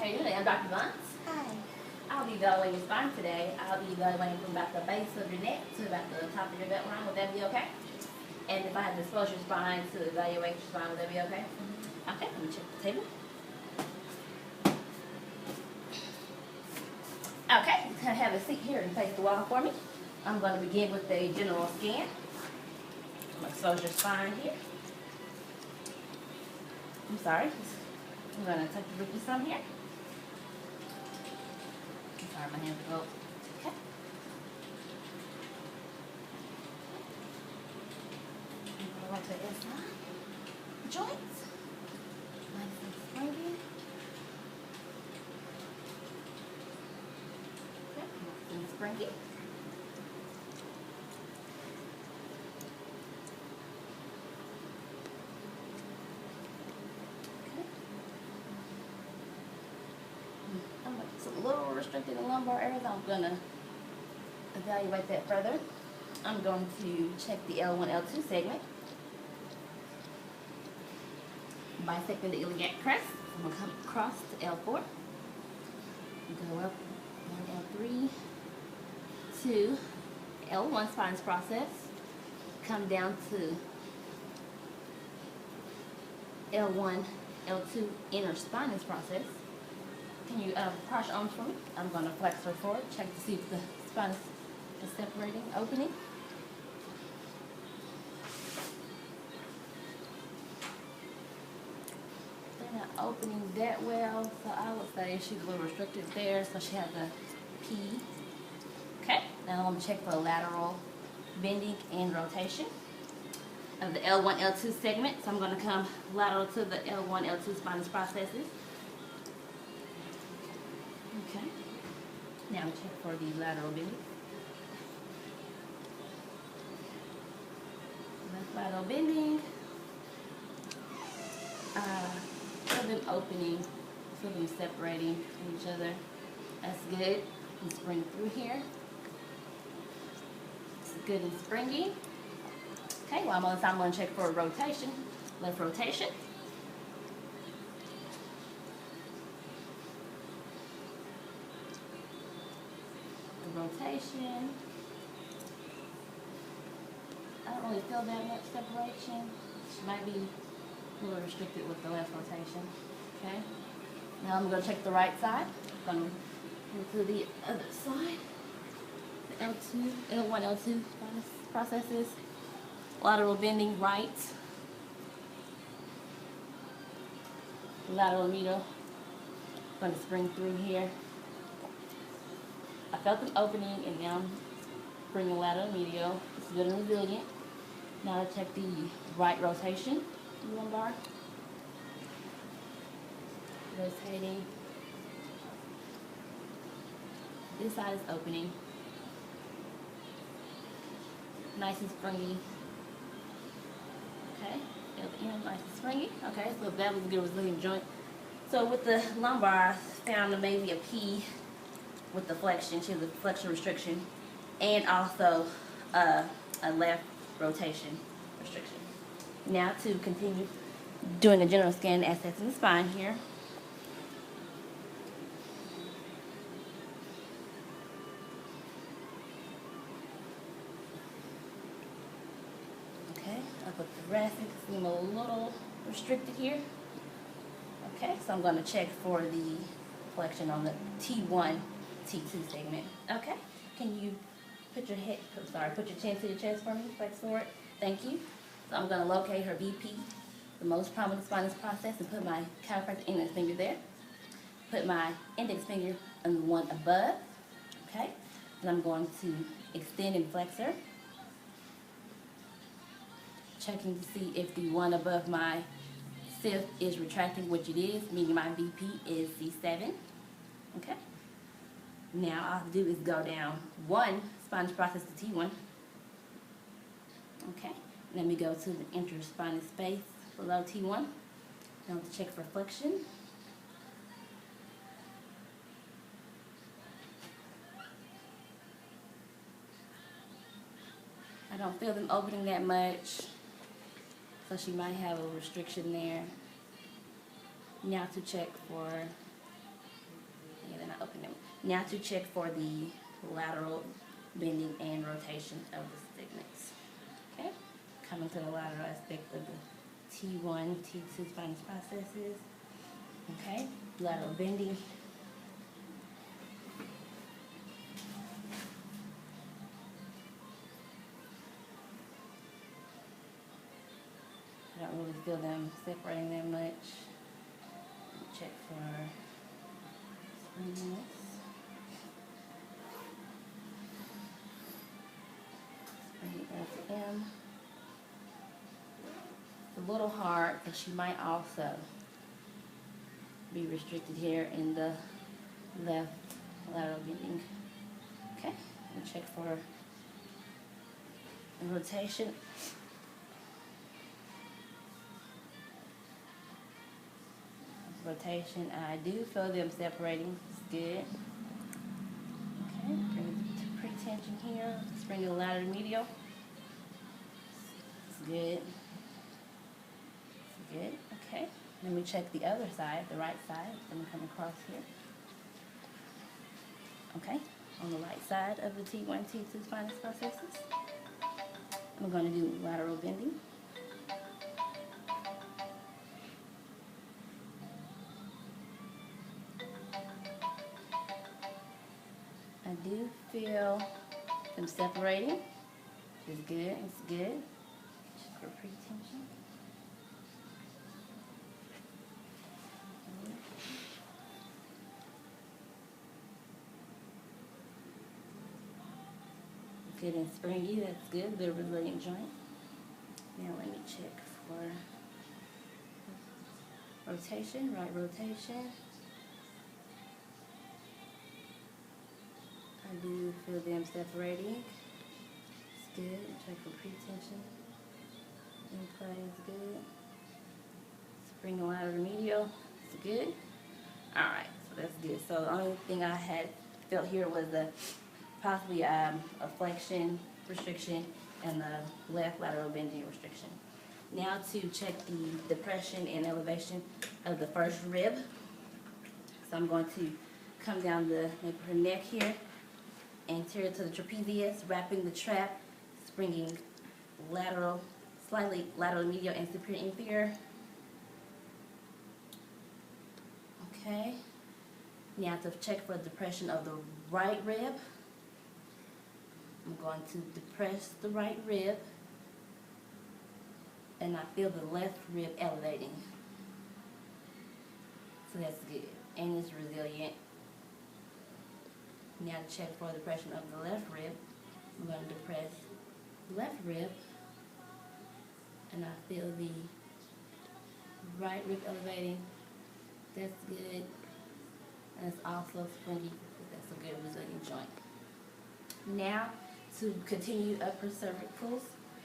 how are you today? I'm Dr. Bunce. Hi. I'll be evaluating your spine today. I'll be evaluating from about the base of your neck to about the top of your belt line. Would that be okay? And if I had to expose your spine to evaluate your spine, would that be okay? Okay, let me check the table. Okay, you can have a seat here and face the wall for me. I'm going to begin with a general scan. I'm going to expose your spine here. I'm sorry. I'm going to take the rookie some here. I'm sorry, my hands go. Okay. I'm going to rotate this side. Joints. Nice and springy. Okay, nice and springy. It's a little restricted in the lumbar area, so I'm going to evaluate that further. I'm going to check the L1, L2 segment. Bisecting the iliac crest. I'm going to come across to L4. Go up 1 L3 to L1 spinous process. Come down to L1, L2 inner spinous process. Can you cross your arms for me? I'm going to flex her forward, check to see if the spine is separating, opening. They're not opening that well, so I would say she's a little restricted there, so she has a P. Okay, now I'm going to check for lateral bending and rotation of the L1, L2 segment. So I'm going to come lateral to the L1, L2 spinous processes. Okay. Now check for the lateral bending. Left lateral bending. Feel them opening, feel them separating from each other. That's good. And spring through here. It's good and springy. Okay, well, I'm on this side, I'm going to check for a rotation. Left rotation. Rotation. I don't really feel that much separation. She might be a little restricted with the left rotation. Okay. Now I'm going to check the right side. I'm going to go to the other side. The L2, L1, L2 spinous processes. Lateral bending right. Lateral medial. Going to spring through here. I felt them opening, and now I'm bringing lateral medial. It's good and resilient. Now to check the right rotation, lumbar. Rotating. This side is opening. Nice and springy. Okay, at the end, nice and springy. Okay, so that was a good resilient joint. So with the lumbar, I found maybe a P with the flexion. She has a flexion restriction, and also a left rotation restriction. Now to continue doing a general scan, assessing the spine here. Okay, up with the thoracic, seem a little restricted here. Okay, so I'm going to check for the flexion on the T1, T2 segment. Okay, can you put your put your chin to your chest for me, flex forward. Thank you. So I'm going to locate her BP, the most prominent spinous process, and put my chiropractic index finger there. Put my index finger on the one above. Okay, and I'm going to extend and flex her. Checking to see if the one above my fifth is retracting, which it is, meaning my BP is C7. Okay. Now all I have to do is go down one spinous process to T1. Okay. Let me go to the interspinous space below T1. Now to check for flexion. I don't feel them opening that much. So she might have a restriction there. Now to check for not open them. Now to check for the lateral bending and rotation of the segments. Okay, coming to the lateral aspect of the T1, T2 spinous processes. Okay, lateral bending. I don't really feel them separating that much. Check for springiness. Springy L to M. It's a little hard because she might also be restricted here in the left lateral bending. Okay, and check for rotation. Rotation, I do feel them separating. It's good. Okay, bring it to pre-tension here. Let's bring it lateral medial. It's good. It's good. Okay. Then we check the other side, the right side. Then we come across here. Okay. On the right side of the T1, T2 spinous processes, I'm going to do lateral bending. I do feel them separating. It's good. It's good. Just for pre-tension. Good and springy. That's good. Good resilient joint. Now let me check for rotation. Right rotation. I do feel them separating. It's good. Check for pre-tension. In play is good. Spring lateral medial. It's good. Alright, so that's good. So the only thing I had felt here was possibly a flexion restriction and the left lateral bending restriction. Now to check the depression and elevation of the first rib. So I'm going to come down the nape of her neck here, anterior to the trapezius, wrapping the trap, springing lateral, slightly lateral medial and superior inferior. Okay. Now to check for depression of the right rib. I'm going to depress the right rib, and I feel the left rib elevating. So that's good, and it's resilient. Now to check for depression of the left rib, I'm going to depress the left rib, and I feel the right rib elevating. That's good, and it's also springy. That's a good resilient joint. Now, to continue upper cervicals,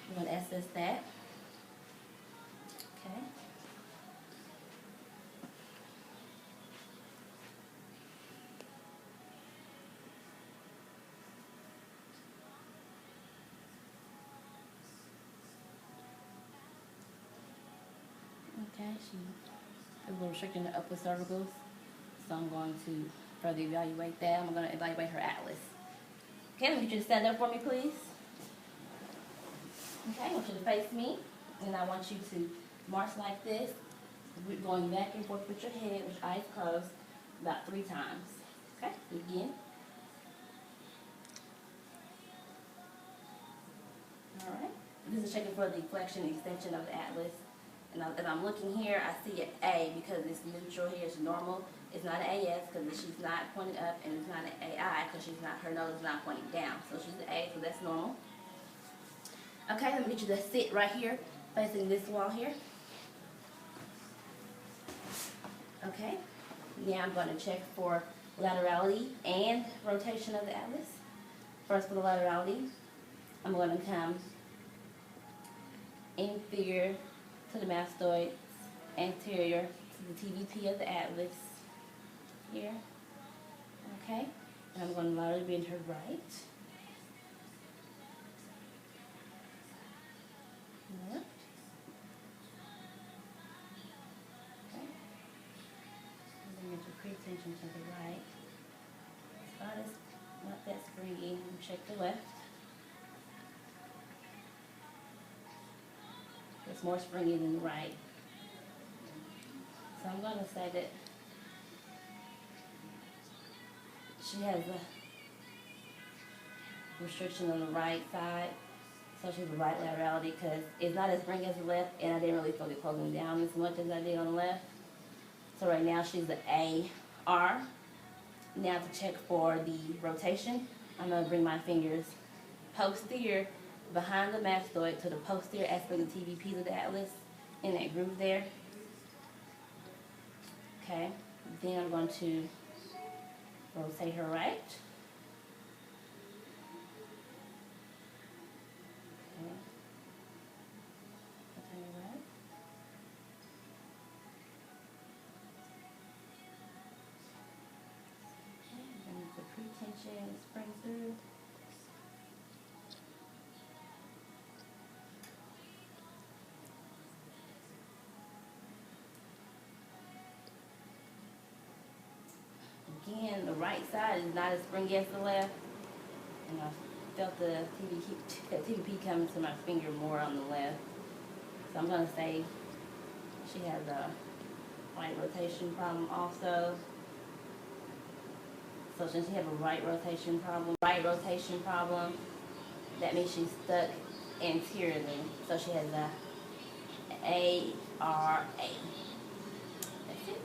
we're going to assess that. Okay. Okay, she is a little restricted in the upper cervicals, so I'm going to further evaluate that. I'm going to evaluate her atlas. Okay, let me get you to stand up for me, please. Okay, I want you to face me, and I want you to march like this, going back and forth with your head, with your eyes closed, about 3 times. Okay, begin. All right. This is checking for the flexion and extension of the atlas. And as I'm looking here, I see an A because it's neutral here, it's normal. It's not an AS because she's not pointing up, and it's not an AI because her nose is not pointing down. So she's an A, so that's normal. Okay, let me get you to sit right here, facing this wall here. Okay, now I'm going to check for laterality and rotation of the atlas. First for the laterality, I'm going to come inferior to the mastoid, anterior to the TVP of the atlas here. Okay, and I'm going to laterally bend her right. Left. Okay. And then get your pre-tension to the right. Not that springy. Check the left. It's more springy than the right. So I'm going to say that she has a restriction on the right side. So she's a right laterality because it's not as springy as the left, and I didn't really feel it closing down as much as I did on the left. So right now she's the AR. Now to check for the rotation, I'm going to bring my fingers posterior behind the mastoid to the posterior aspect of the TVP of the atlas in that groove there. Okay, then I'm going to rotate her right. Okay. Rotate her right. Okay, and the pretension spring through. Again, the right side is not as springy as the left, and I felt the TVP coming to my finger more on the left. So I'm going to say she has a right rotation problem also. So since she has a right rotation problem, that means she's stuck anteriorly. So she has a ARA. That's it.